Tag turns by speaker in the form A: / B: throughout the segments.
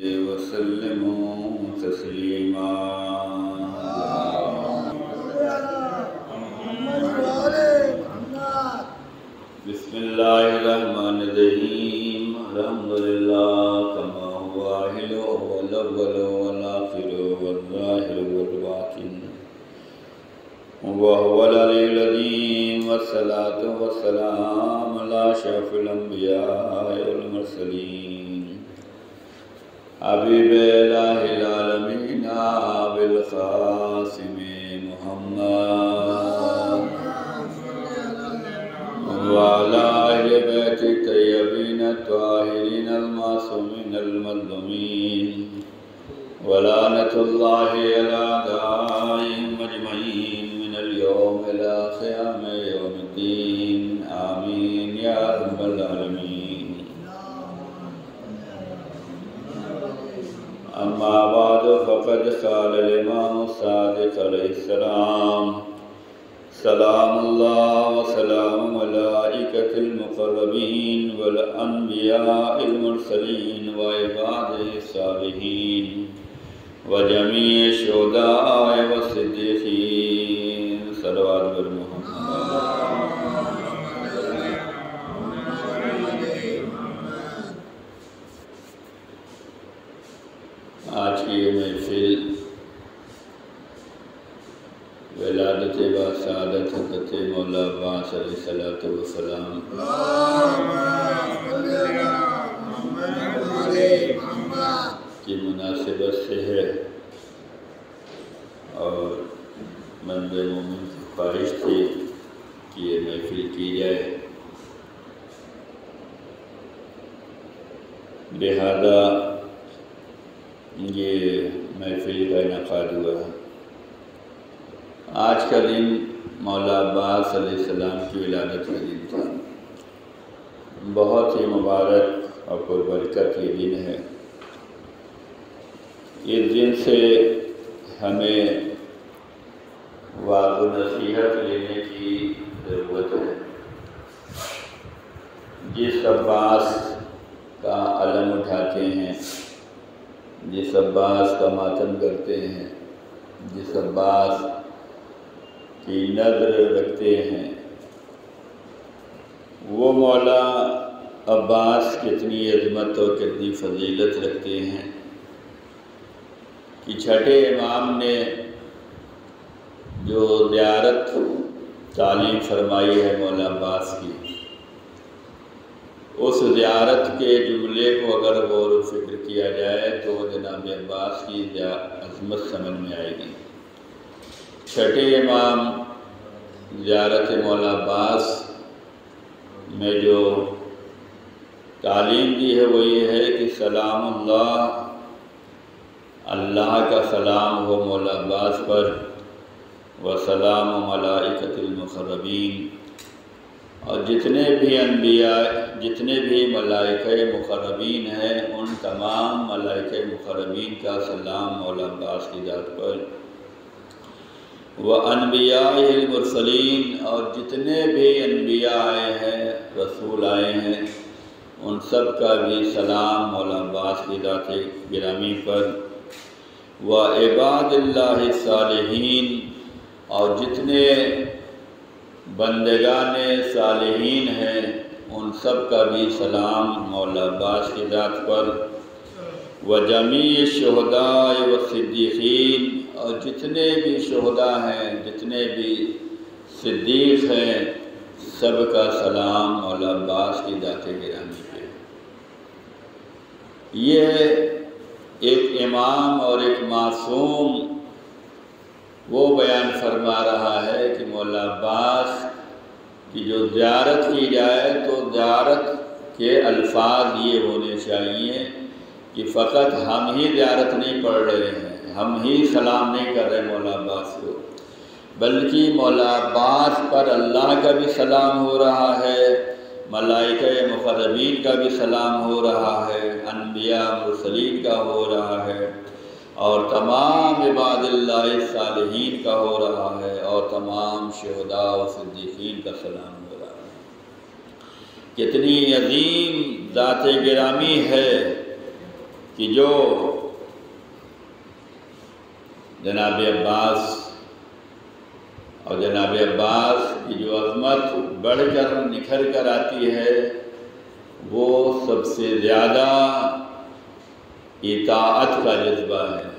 A: وسلموا تسليما بسم الله الرحمن الرحيم الحمد لله كما هو واحد وهو الأول والآخر والظاهر والباطن وهو العلي العظيم والصلاة والسلام على أشرف الأنبياء والمرسلين حبيب إله العالمين أبي القاسم محمد وعلى أهل بيت الطيبين الطاهرين المعصومين المظلومين ولعنة الله على أعدائهم أجمعين من اليوم إلى قيام يوم الدين آمين يا رب العالمين. أما بعد فقد قال الإمام الصادق عليه السلام سلام الله وسلام الملائكة المقربين والأنبياء المرسلين وعباده الصالحين وجميع الشهداء والصديقين صلوات محمد. آج کی یہ محفل ولادت با سعادت حضرت مولا عباس علیہ السلام کی مناسبت سے ہے اور مند مومن کی خواہش تھی کہ یہ محفل کی جائے، لہذا یہ محفل کا انعقاد ہوا ہے۔ آج کا دن مولا عباس علیہ السلام کی ولادت کا دن تھا، بہت ہی مبارک اور پربرکت یہ دن ہے۔ اس دن سے ہمیں وعظ و نصیحت لینے کی ضرورت ہے۔ جس عباس کا علم اٹھاتے ہیں، جس عباس کا ماتم کرتے ہیں، جس عباس کی نظر رکھتے ہیں، وہ مولا عباس کتنی عظمت اور کتنی فضیلت رکھتے ہیں کہ چھٹے امام نے جو زیارت تعلیم فرمائی ہے مولا عباس کی، اس زیارت کے جملے کو اگر غور و فکر کیا جائے تو جناب عباس کی عظمت سمجھ میں آئے گی۔ چھٹے امام زیارت مولا عباس میں جو تعلیم دی ہے وہ یہ ہے کہ سلام اللہ، اللہ کا سلام ہو مولا عباس پر، وسلام ملائکۃ المقربین، اور جتنے بھی انبیاء، جتنے بھی ملائکہ مقربین ہیں، ان تمام ملائکہ مقربین کا سلام مولا عباس کی ذات پر، وَأَنْبِيَاءِ الْمُرْسَلِينَ، اور جتنے بھی انبیاء آئے ہیں، رسول آئے ہیں، ان سب کا بھی سلام مولا عباس کی ذات گرامی پر، وَعِبَادِ اللَّهِ الصَّالِحِينَ، اور جتنے بندگان صالحین ہیں ان سب کا بھی سلام مولا عباس کی ذات پر، وَجَمِيعِ الشُّهَدَاءِ وَالصِّدِّيقِينَ، اور جتنے بھی شہداء ہیں، جتنے بھی صدیق ہیں، سب کا سلام مولا عباس کی ذات گرامی پہ۔ یہ ایک امام اور ایک معصوم وہ بیان فرما رہا ہے کہ مولا عباس کی جو زیارت کی جائے تو زیارت کے الفاظ یہ ہونے چاہیے کہ فقط ہم ہی زیارت نہیں پڑھ رہے ہیں، ہم ہی سلام نہیں کر رہے مولا عباس کو، بلکہ مولا عباس پر اللہ کا بھی سلام ہو رہا ہے، ملائکہ مقربین کا بھی سلام ہو رہا ہے، انبیاء مرسلین کا ہو رہا ہے، اور تمام عباد اللہ الصالحین کا ہو رہا ہے، اور تمام شہداء و صدیقین کا سلام ہو رہا ہے۔ کتنی عظیم ذات گرامی ہے کہ جو جناب عباس اور جناب عباس کی جو عظمت بڑھ کر نکھر کر آتی ہے وہ سب سے زیادہ اطاعت کا جذبہ ہے۔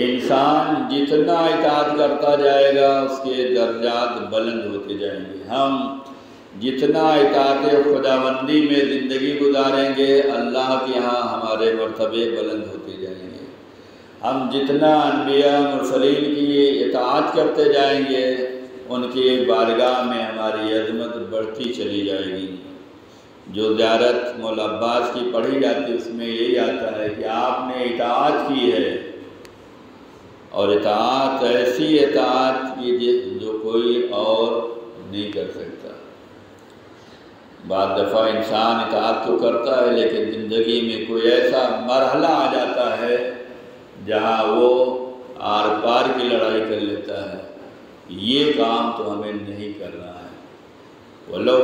A: انسان جتنا اطاعت کرتا جائے گا اس کے درجات بلند ہوتے جائیں گے۔ ہم جتنا اطاعت خداوندی میں زندگی گزاریں گے اللہ کے ہاں ہمارے مرتبے بلند ہوتے جائیں گے۔ ہم جتنا انبیاء مرسلین کی اطاعت کرتے جائیں گے ان کی بارگاہ میں ہماری عظمت بڑھتی چلی جائے گی۔ جو زیارت مولا عباس کی پڑھی جاتی ہے اس میں یہی آتا ہے کہ آپ نے اطاعت کی ہے، اور اطاعت ایسی اطاعت کی جو کوئی اور نہیں کر سکتا۔ بعض دفعہ انسان اطاعت تو کرتا ہے لیکن زندگی میں کوئی ایسا مرحلہ آ جاتا ہے جہاں وہ آر پار کی لڑائی کر لیتا ہے، یہ کام تو ہمیں نہیں کرنا ہے۔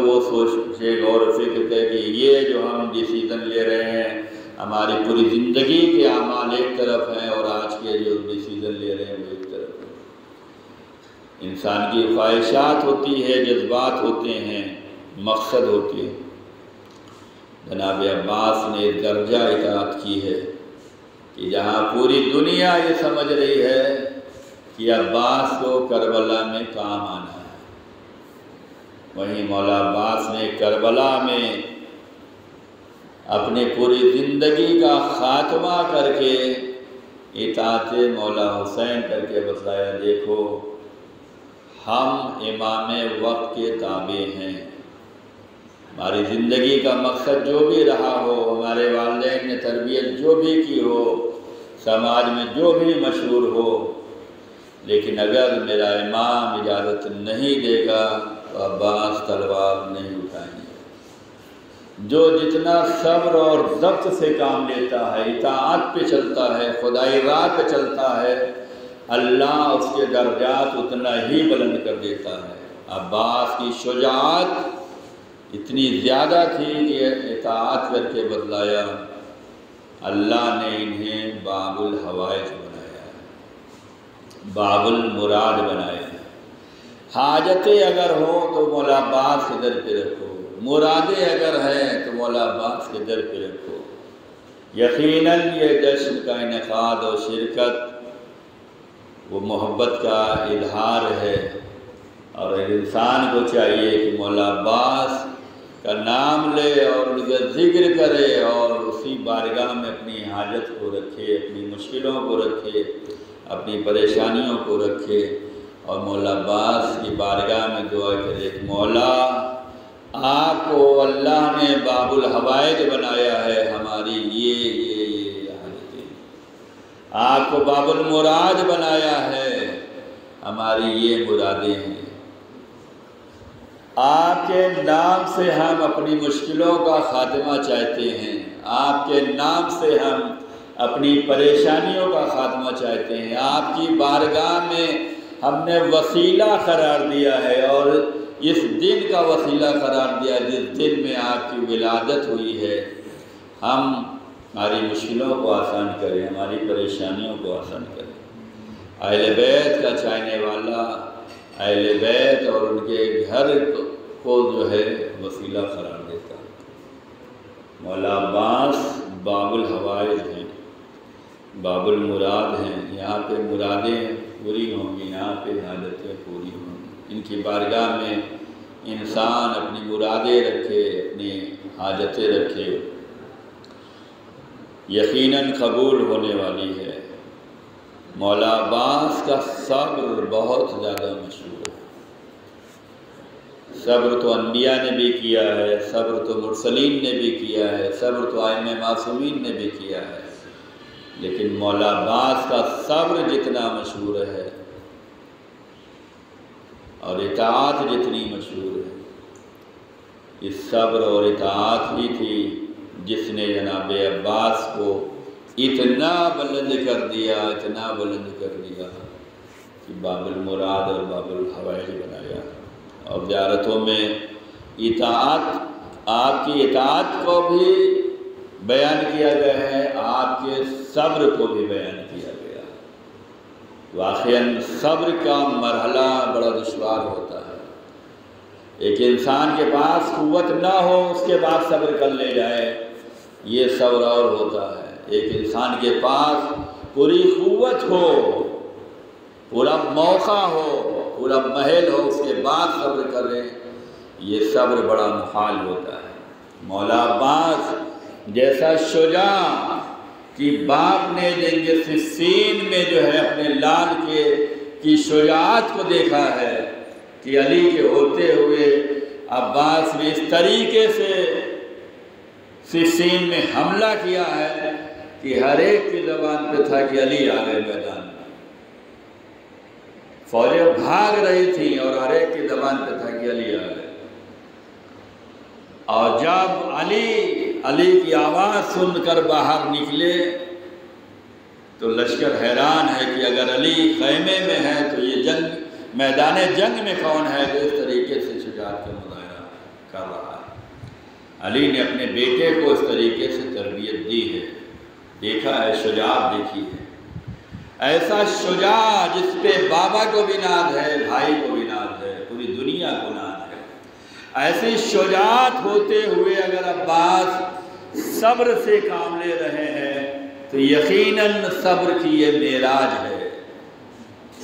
A: وہ سوچے غور و فکر کرے کہ یہ جو ہم ڈیسیزن لے رہے ہیں ہماری پوری زندگی کے اعمال ایک طرف ہیں اور آج کے جو ڈیسیزن لے رہے ہیں وہ ایک طرف ہیں۔ انسان کی خواہشات ہوتی ہے، جذبات ہوتے ہیں، مقصد ہوتی ہے۔ جناب عباس نے درجہ اطاعت کی ہے کہ جہاں پوری دنیا یہ سمجھ رہی ہے کہ عباس کو کربلا میں کام آنا ہے، وہیں مولا عباس نے کربلا میں اپنی پوری زندگی کا خاتمہ کر کے اطاعت مولا حسین کر کے بتلایا، دیکھو ہم امام وقت کے تابع ہیں، ہماری زندگی کا مقصد جو بھی رہا ہو، ہمارے والدین نے تربیت جو بھی کی ہو، سماج میں جو بھی مشہور ہو، لیکن اگر میرا امام اجازت نہیں دے گا تو عباس تلوار نہیں اٹھائیں گے۔ جو جتنا صبر اور ضبط سے کام لیتا ہے، اطاعت پہ چلتا ہے، خدائی راہ پہ چلتا ہے، اللہ اس کے درجات اتنا ہی بلند کر دیتا ہے۔ عباس کی شجاعت اتنی زیادہ تھی کہ اطاعت کر کے بتلایا، اللہ نے انہیں باب الحوائج بنایا، باب المراد بنایا۔ حاجتیں اگر ہوں تو مولا عباس کے در پہ رکھو، مرادیں اگر ہیں تو مولا عباس کے در پہ رکھو۔ یقیناً یہ جشن کا انعقاد اور شرکت وہ محبت کا اظہار ہے، اور انسان کو چاہیے کہ مولا عباس کا نام لے اور ان کا ذکر کرے اور اسی بارگاہ میں اپنی حاجت کو رکھے، اپنی مشکلوں کو رکھے، اپنی پریشانیوں کو رکھے، اور مولا عباس کی بارگاہ میں دعا کرے کہ مولا آپ کو اللہ نے باب الحوائج بنایا ہے، ہماری یہ حاجتیں، آپ کو باب المراد بنایا ہے، ہماری یہ مرادیں ہیں۔ آپ کے نام سے ہم اپنی مشکلوں کا خاتمہ چاہتے ہیں، آپ کے نام سے ہم اپنی پریشانیوں کا خاتمہ چاہتے ہیں، آپ کی بارگاہ میں ہم نے وسیلہ قرار دیا ہے، اور اس دن کا وسیلہ قرار دیا جس دن میں آپ کی ولادت ہوئی ہے۔ ہماری مشکلوں کو آسان کریں، ہماری پریشانیوں کو آسان کریں۔ اہل بیت کا چاہنے والا اہل بیت اور ان کے گھر کو جو ہے وسیلہ قرار دیتا۔ مولا عباس باب الحوائج ہیں، باب المراد ہیں، یہاں پہ مرادیں پوری ہوں گی، یہاں پہ حاجتیں پوری ہوں گی۔ ان کی بارگاہ میں انسان اپنی مرادیں رکھے، اپنی حاجتیں رکھے، یقیناً قبول ہونے والی ہے۔ مولا عباس کا صبر بہت زیادہ مشہور ہے۔ صبر تو انبیاء نے بھی کیا ہے، صبر تو مرسلین نے بھی کیا ہے، صبر تو ائمہ معصومین نے بھی کیا ہے، لیکن مولا عباس کا صبر جتنا مشہور ہے اور اطاعت جتنی مشہور ہے، اس صبر اور اطاعت ہی تھی جس نے جناب عباس کو اتنا بلند کر دیا، اتنا بلند کر دیا کہ باب المراد اور باب الحوائج بنایا۔ اور زیارتوں میں اطاعت، آپ کی اطاعت کو بھی بیان کیا گیا ہے، آپ کے صبر کو بھی بیان کیا گیا۔ واقعاً صبر کا مرحلہ بڑا دشوار ہوتا ہے۔ ایک انسان کے پاس قوت نہ ہو، اس کے بعد صبر کر لے جائے، یہ صبر اور ہوتا ہے۔ ایک انسان کے پاس پوری قوت ہو، پورا موقع ہو، پورا محل ہو، اس کے بعد صبر کرے، یہ صبر بڑا محال ہوتا ہے۔ مولا عباس جیسا شجاع کہ باپ نے جنگ صفین میں جو ہے اپنے لال کی شجاعت کو دیکھا ہے کہ علی کے ہوتے ہوئے عباس نے اس طریقے سے صفین میں حملہ کیا ہے کہ ہر ایک کی زبان پہ تھا کہ علی آ گئے میدان میں۔ فوجیں بھاگ رہی تھیں اور ہر ایک کی زبان پہ تھا کہ علی آ گئے۔ اور جب علی کی آواز سن کر باہر نکلے تو لشکر حیران ہے کہ اگر علی خیمے میں ہے تو یہ میدان جنگ میں کون ہے جو اس طریقے سے شجاعت کا مظاہرہ کر رہا ہے۔ علی نے اپنے بیٹے کو اس طریقے سے تربیت دی ہے، دیکھا ہے، شجاعت دیکھی ہے۔ ایسا شجاع جس پہ بابا کو بھی ناز ہے، بھائی کو بھی ناز ہے، پوری دنیا کو ناز ہے، ایسی شجاعت ہوتے ہوئے اگر عباس صبر سے کام لے رہے ہیں تو یقیناً صبر کی یہ معراج ہے،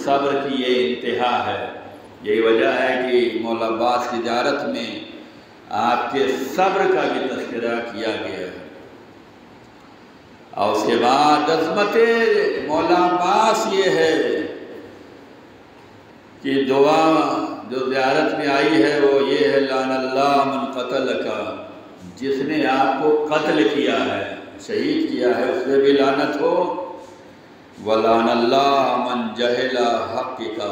A: صبر کی یہ انتہا ہے۔ یہی وجہ ہے کہ مولا عباس کی زیارت میں آپ کے صبر کا بھی تذکرہ کیا گیا ہے۔ اور اس کے بعد عظمت مولا عباس یہ ہے کہ دعا جو زیارت میں آئی ہے وہ یہ ہے، لعن اللہ من قتل کا، جس نے آپ کو قتل کیا ہے، شہید کیا ہے، اس پہ بھی لعنت ہو۔ وَلَعْنَ اللَّهَ مَنْ جَهِلَ حَقِّكَ،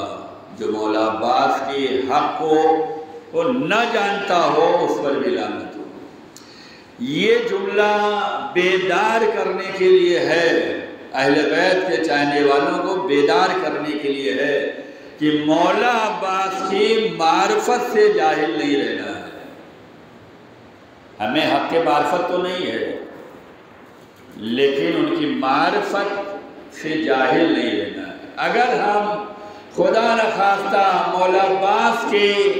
A: جو مولا عباس کی حق کو نہ جانتا ہو اس پر بھی لعنت ہو۔ یہ جملہ بیدار کرنے کے لیے ہے، اہل بیت کے چاہنے والوں کو بیدار کرنے کے لیے ہے کہ مولا عباس کی معرفت سے جاہل نہیں رہنا ہے۔ ہمیں حق کے معرفت تو نہیں ہے، لیکن ان کی معرفت سے جاہل نہیں رہنا ہے۔ اگر ہم خدا نخواستہ مولا عباس کے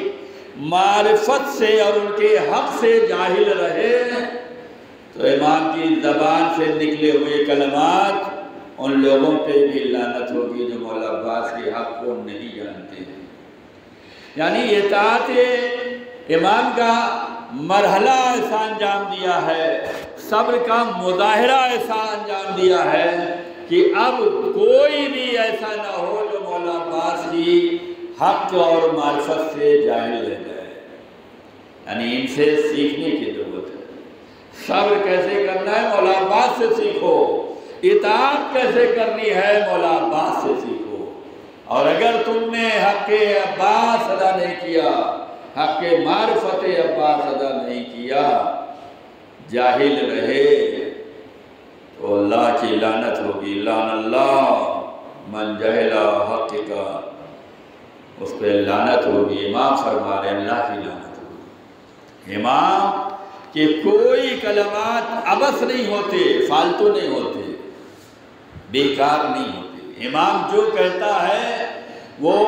A: معرفت سے اور ان کے حق سے جاہل رہے تو امام کی زبان سے نکلے ہوئے کلمات ان لوگوں پہ بھی لعنت ہوگی جو مولا عباس کے حق کو نہیں جانتے ہیں۔ یعنی اطاعت امام کا مرحلہ ایسا انجام دیا ہے، صبر کا مظاہرہ ایسا انجام دیا ہے کہ اب کوئی بھی ایسا نہ ہو جو مولا عباس کی حق اور معرفت سے جاہل رہ جائے۔ یعنی ان سے سیکھنے کی ضرورت ہے۔ صبر کیسے کرنا ہے مولا عباس سے سیکھو، اطاعت کیسے کرنی ہے مولا عباس سے سیکھو۔ اور اگر تم نے حق عباس ادا نہیں کیا، حق معرفت عباس ادا نہیں کیا، جاہل رہے تو اللہ کی لعنت ہوگی۔ لعن اللہ من جہل حق کا، اس پہ لعنت ہوگی۔ امام فرما رہے ہیں اللہ کی لعنت ہوگی۔ امام کہ کوئی کلمات عبث نہیں ہوتے، فالتو نہیں ہوتے، بیکار نہیں ہوتے۔ امام جو کہتا ہے وہ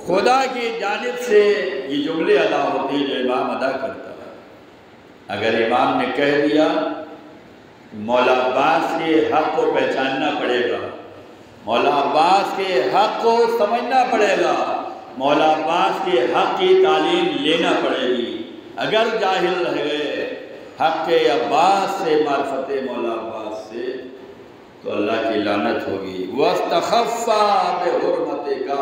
A: خدا کی جانب سے یہ جملے ادا ہوتے ہیں جو امام ادا کرتا ہے۔ اگر امام نے کہہ دیا مولا عباس کے حق کو پہچاننا پڑے گا، مولا عباس کے حق کو سمجھنا پڑے گا، مولا عباس کے حق کی تعلیم لینا پڑے گی۔ اگر جاہل رہ گئے حق عباس سے، معرفت مولا عباس سے، تو اللہ کی لعنت ہوگی۔ وَاسْتَخَفَّ بِحُرْمَتِكَ،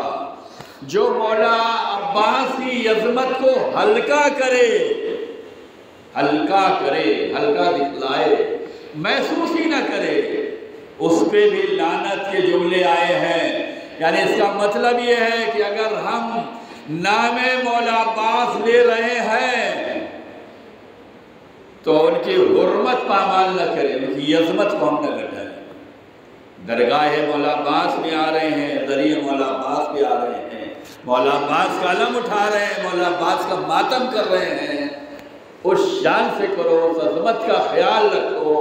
A: جو مولا عباس کی عظمت کو ہلکا کرے، ہلکا دکھلائے، محسوس ہی نہ کرے، اس پہ بھی لعنت کے جملے آئے ہیں۔ یعنی اس کا مطلب یہ ہے کہ اگر ہم نام مولا عباس لے رہے ہیں تو ان کی حرمت پامال نہ کریں، ان کی عظمت کو ہم نہ گھٹائیں۔ درگاہ مولا عباس میں آ رہے ہیں، ذریعہ مولا عباس بھی آ رہے ہیں، مولا عباس کا علم اٹھا رہے ہیں، مولا عباس کا ماتم کر رہے ہیں، اس شان سے کرو، اس عظمت کا خیال رکھو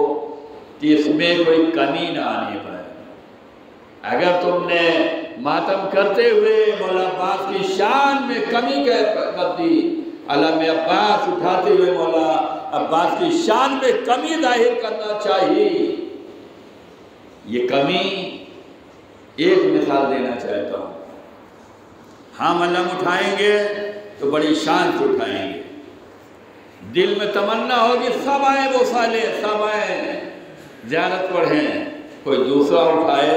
A: کہ اس میں کوئی کمی نہ آنے پائے۔ اگر تم نے ماتم کرتے ہوئے مولا عباس کی شان میں کمی کر دی، علم عباس اٹھاتے ہوئے مولا عباس کی شان میں کمی ظاہر کرنا چاہیے، یہ کمی ایک مثال دینا چاہتا ہوں۔ ہم علم اٹھائیں گے تو بڑی شان سے اٹھائیں گے، دل میں تمنا ہوگی سب آئیں بوسہ لیں، سب آئیں زیارت پڑھیں، کوئی دوسرا اٹھائے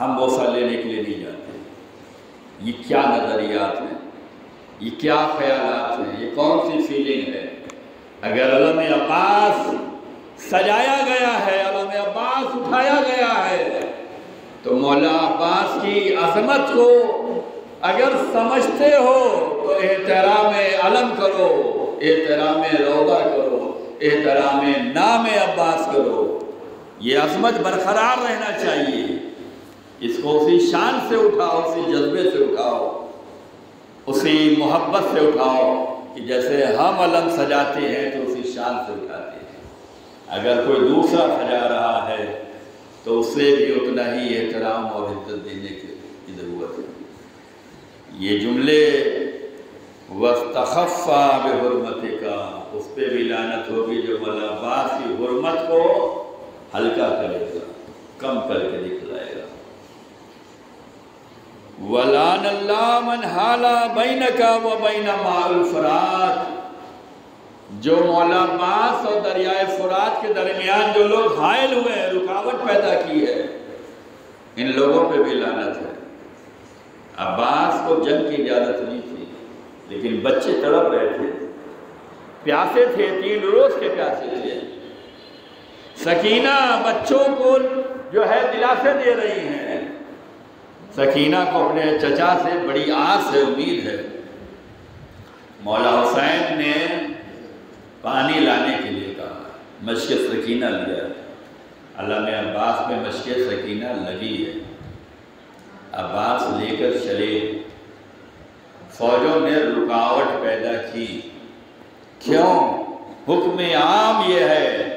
A: ہم بوسہ لینے کے لیے نہیں جاتے۔ یہ کیا نظریات ہیں، یہ کیا خیالات ہیں، یہ کون سی فیلنگ ہے؟ اگر علم عباس سجایا گیا ہے، علم عباس اٹھایا گیا ہے، تو مولا عباس کی عظمت کو اگر سمجھتے ہو تو احترام علم کرو، احترام روضہ کرو، احترام نام عباس کرو۔ یہ عظمت برقرار رہنا چاہیے، اس کو اسی شان سے اٹھاؤ، اسی جذبے سے اٹھاؤ، اسی محبت سے اٹھاؤ کہ جیسے ہم علم سجاتے ہیں تو اسی شان سے اٹھاتے ہیں۔ اگر کوئی دوسرا سجا رہا ہے تو اسے بھی اتنا ہی احترام اور عزت دینے کی ضرورت ہے۔ یہ جملے وَاسْتَخَفَّا بِحُرْمَتِكَ، اس پہ بھی لعنت ہوگی جو مولا عباس کی حرمت کو ہلکا کرے گا، کم کر کے دکھلائے گا۔ وَلَعَنَ اللَّهُ مَنْ حَالَ بَيْنَكَ وَبَيْنَ مَاءِ الْفُرَاتِ، جو مولا عباس اور دریائے فرات کے درمیان جو لوگ حائل ہوئے ہیں، رکاوٹ پیدا کی ہے، ان لوگوں پہ بھی لعنت ہے۔ عباس کو جنگ کی اجازت نہیں تھی، لیکن بچے تڑپ رہے تھے، پیاسے تھے، 3 روز کے پیاسے تھے۔ سکینہ بچوں کو جو ہے دلاسے دے رہی ہیں، سکینہ کو اپنے چچا سے بڑی آس ہے، امید ہے۔ مولا حسین نے پانی لانے کے لیے کہا، مشق سکینہ لیا، علم عباس میں مشق سکینہ لگی ہے، عباس لے کر چلے، فوجوں نے رکاوٹ پیدا کی۔ کیوں؟ حکم عام یہ ہے،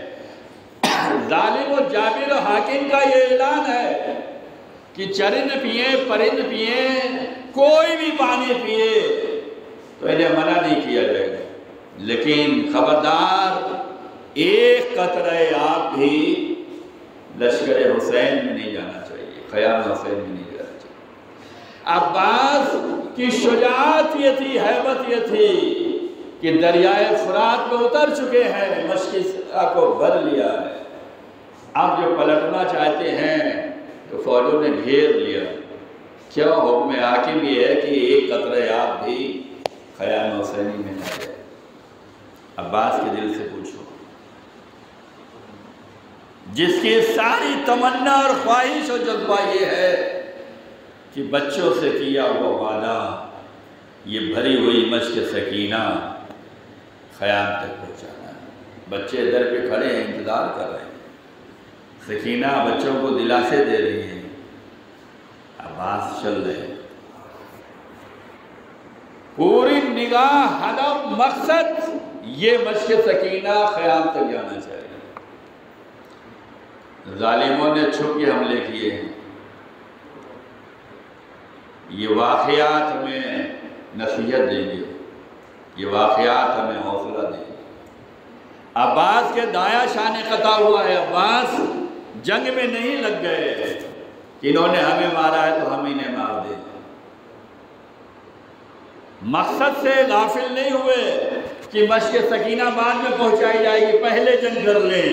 A: ظالم و جابر و حاکم کا یہ اعلان ہے کہ چرند پیئیں، پرند پیئیں، کوئی بھی پانی پیئے تو انہیں منع نہیں کیا جائے گا، لیکن خبردار ایک قطرہ آب بھی لشکر حسین میں نہیں جانا چاہیے، خیام حسین میں نہیں جانا چاہیے۔ عباس کی شجاعت یہ تھی، ہیبت یہ تھی کہ دریائے فرات میں اتر چکے ہیں، مشقہ کو بھر لیا ہے، اب جو پلٹنا چاہتے ہیں تو فوجوں نے گھیر لیا۔ کیوں؟ حکم حاکم یہ ہے کہ ایک قطرہ آب بھی خیام حسینی میں نہ جائے۔ عباس کے دل سے پوچھو، جس کی ساری تمنا اور خواہش اور جذبہ یہ ہے کہ بچوں سے کیا ہوا وعدہ، یہ بھری ہوئی مشق سکینہ خیام تک پہنچانا ہے۔ بچے در پہ کھڑے ہیں، انتظار کر رہے ہیں، سکینہ بچوں کو دلاسے دے رہی ہیں، عباس چل رہے ہیں، پوری نگاہ، ہدف، مقصد یہ مشق سکینہ خیام تک جانا چاہیے۔ ظالموں نے چھپ کے حملے کیے ہیں، یہ واقعات ہمیں نصیحت دیں گے، یہ واقعات ہمیں حوصلہ دیں گے۔ عباس کے دایاں شانے قطع ہوا ہے، عباس جنگ میں نہیں لگ گئے کہ انہوں نے ہمیں مارا ہے تو ہم انہیں مار دیں، مقصد سے غافل نہیں ہوئے کہ مشق سکینہ بعد میں پہنچائی جائے گی، پہلے جنگ کر لیں،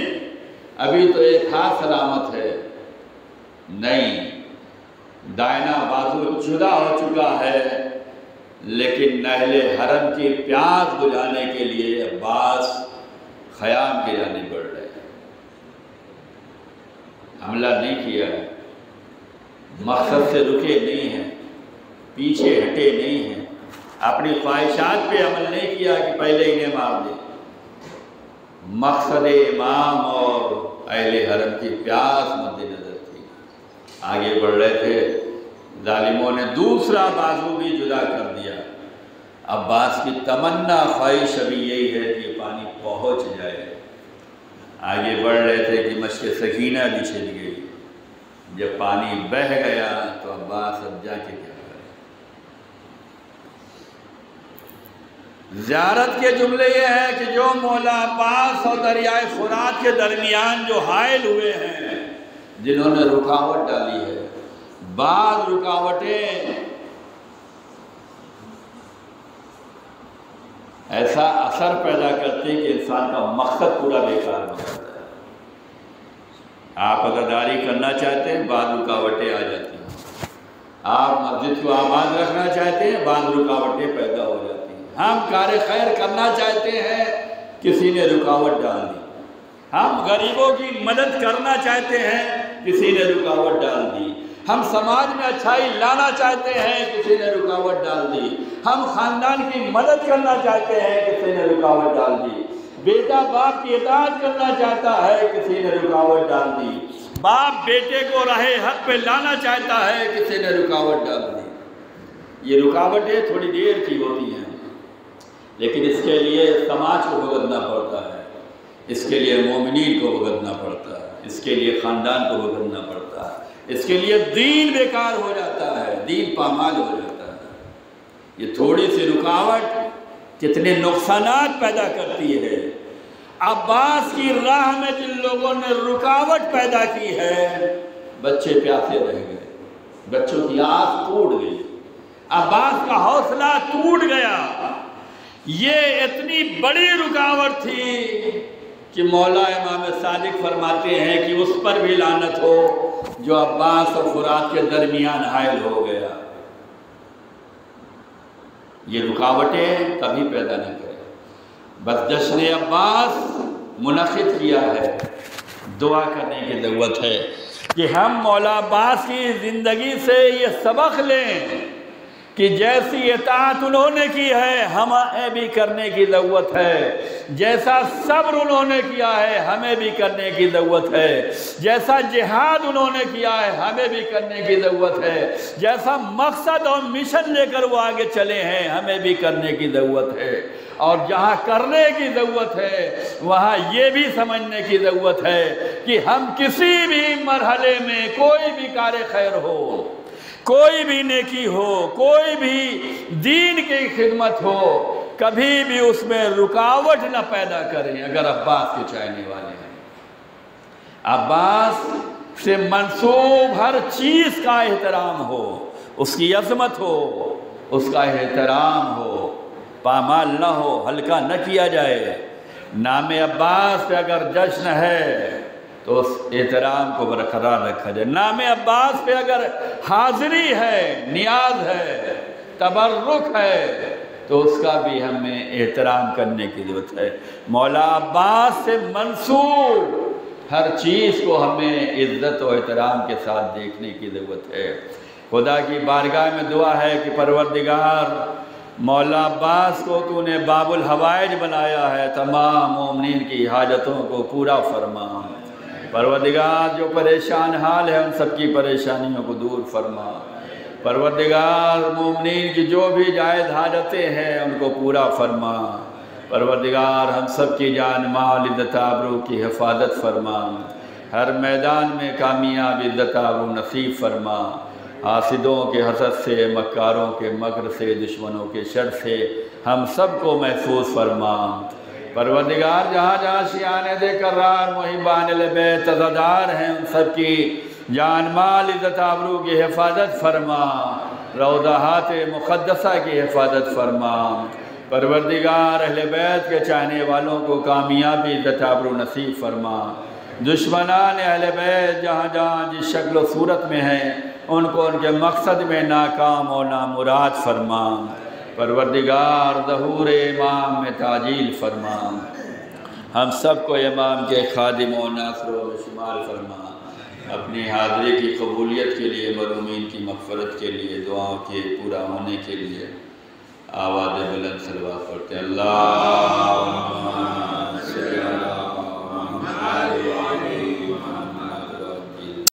A: ابھی تو ایک خاص علامت ہے، نہیں، دائنا بازو جدا ہو چکا ہے، لیکن اہل حرم کی پیاس بجھانے کے لیے عباس خیام کی جانب بڑھ رہے ہیں، حملہ نہیں کیا ہے، مقصد سے رکے نہیں ہیں، پیچھے ہٹے نہیں ہیں، اپنی خواہشات پہ عمل نہیں کیا کہ پہلے انہیں مار دیں، مقصد امام اور اہل حرم کی پیاس مد نظر تھی، آگے بڑھ رہے تھے، ظالموں نے دوسرا بازو بھی جدا کر دیا، عباس کی تمنا خواہش ابھی یہی ہے کہ پانی پہنچ جائے۔ آگے بڑھ رہے تھے کہ مشق سکینہ بھی چھن گئی۔ جب پانی بہہ گیا تو عباس اب جا کے کیا کرے؟ زیارت کے جملے یہ ہے کہ جو مولا عباس اور دریائے فرات کے درمیان جو حائل ہوئے ہیں، جنہوں نے رکاوٹ ڈالی ہے، بعض رکاوٹیں ایسا اثر پیدا کرتے ہیں کہ انسان کا مقصد پورا بیکار ہو جاتا ہے۔ آپ اگر داڑھی کرنا چاہتے ہیں، بعض رکاوٹیں آ جاتی ہیں۔ آپ مسجد کو آباد رکھنا چاہتے ہیں، بعض رکاوٹیں پیدا ہو جاتی ہیں۔ ہم کار خیر کرنا چاہتے ہیں، کسی نے رکاوٹ ڈال دی۔ ہم غریبوں کی مدد کرنا چاہتے ہیں، کسی نے رکاوٹ ڈال دی۔ ہم سماج میں اچھائی لانا چاہتے ہیں، کسی نے رکاوٹ ڈال دی۔ ہم خاندان کی مدد کرنا چاہتے ہیں، کسی نے رکاوٹ ڈال دی۔ بیٹا باپ کی اطاعت کرنا چاہتا ہے، کسی نے رکاوٹ ڈال دی۔ باپ بیٹے کو راہ حق پہ لانا چاہتا ہے، کسی نے رکاوٹ ڈال دی۔ یہ رکاوٹیں تھوڑی دیر کی ہوتی ہیں، لیکن اس کے لیے سماج کو بھگتنا پڑتا ہے، اس کے لیے مومنین کو بھگتنا پڑتا ہے، اس کے لیے خاندان کو بھگتنا پڑتا ہے، اس کے لیے دین بیکار ہو جاتا ہے، دین پامال ہو جاتا ہے۔ یہ تھوڑی سی رکاوٹ کتنے نقصانات پیدا کرتی ہے۔ عباس کی راہ میں جن لوگوں نے رکاوٹ پیدا کی ہے، بچے پیاسے رہ گئے، بچوں کی آس ٹوٹ گئی، عباس کا حوصلہ ٹوٹ گیا۔ یہ اتنی بڑی رکاوٹ تھی کہ مولا امام صادق فرماتے ہیں کہ اس پر بھی لعنت ہو جو عباس اور فرات کے درمیان حائل ہو گیا۔ یہ رکاوٹیں کبھی پیدا نہ کریں۔ بس جشن عباس منعقد کیا ہے، دعا کرنے کی ضرورت ہے کہ ہم مولا عباس کی زندگی سے یہ سبق لیں کہ جیسی اطاعت انہوں نے کی ہے، ہمیں بھی کرنے کی ضرورت ہے۔ جیسا صبر انہوں نے کیا ہے، ہمیں بھی کرنے کی ضرورت ہے۔ جیسا جہاد انہوں نے کیا ہے، ہمیں بھی کرنے کی ضرورت ہے۔ جیسا مقصد اور مشن لے کر وہ آگے چلے ہیں، ہمیں بھی کرنے کی ضرورت ہے۔ اور جہاں کرنے کی ضرورت ہے، وہاں یہ بھی سمجھنے کی ضرورت ہے کہ ہم کسی بھی مرحلے میں کوئی بھی کار خیر ہو، کوئی بھی نیکی ہو، کوئی بھی دین کی خدمت ہو، کبھی بھی اس میں رکاوٹ نہ پیدا کریں اگر عباس کے چاہنے والے ہیں۔ عباس سے منسوب ہر چیز کا احترام ہو، اس کی عظمت ہو، اس کا احترام ہو، پامال نہ ہو، ہلکا نہ کیا جائے۔ نام عباس پہ اگر جشن ہے تو اس احترام کو برقرار رکھا جائے۔ نام عباس پہ اگر حاضری ہے، نیاز ہے، تبرک ہے، تو اس کا بھی ہمیں احترام کرنے کی ضرورت ہے۔ مولا عباس سے منسوب ہر چیز کو ہمیں عزت و احترام کے ساتھ دیکھنے کی ضرورت ہے۔ خدا کی بارگاہ میں دعا ہے کہ پروردگار مولا عباس کو تو نے باب الحوائج بنایا ہے، تمام مومنین کی حاجتوں کو پورا فرما۔ پروردگار جو پریشان حال ہے ان سب کی پریشانیوں کو دور فرما۔ پروردگار مومنین کی جو بھی جائز حاجتیں ہیں ان کو پورا فرما۔ پروردگار ہم سب کی جان مال عزت آبرو کی حفاظت فرما۔ ہر میدان میں کامیاب عزت آبرو نصیب فرما۔ حاسدوں کے حسد سے، مکاروں کے مکر سے، دشمنوں کے شر سے ہم سب کو محفوظ فرما۔ پروردگار جہاں جہاں شیعان دے قرار محبان البیت عزادار ہیں ان سب کی جان مال عزت آبرو کی حفاظت فرما۔ روضہات مقدسہ کی حفاظت فرما۔ پروردگار اہل بیت کے چاہنے والوں کو کامیابی عزت آبرو نصیب فرما۔ دشمنان اہل بیت جہاں جہاں جس شکل و صورت میں ہیں ان کو ان کے مقصد میں ناکام و نامراد فرما۔ پروردگار ظہور امام میں تعجیل فرما۔ ہم سب کو امام کے خادم و ناصروں میں شمار فرما۔ اپنی حاضری کی قبولیت کے لیے، مرحومین کی مغفرت کے لیے، دعاؤں کے پورا ہونے کے لیے آواز بلند صلوات پڑھتے ہیں۔ اللہم صلی علی محمد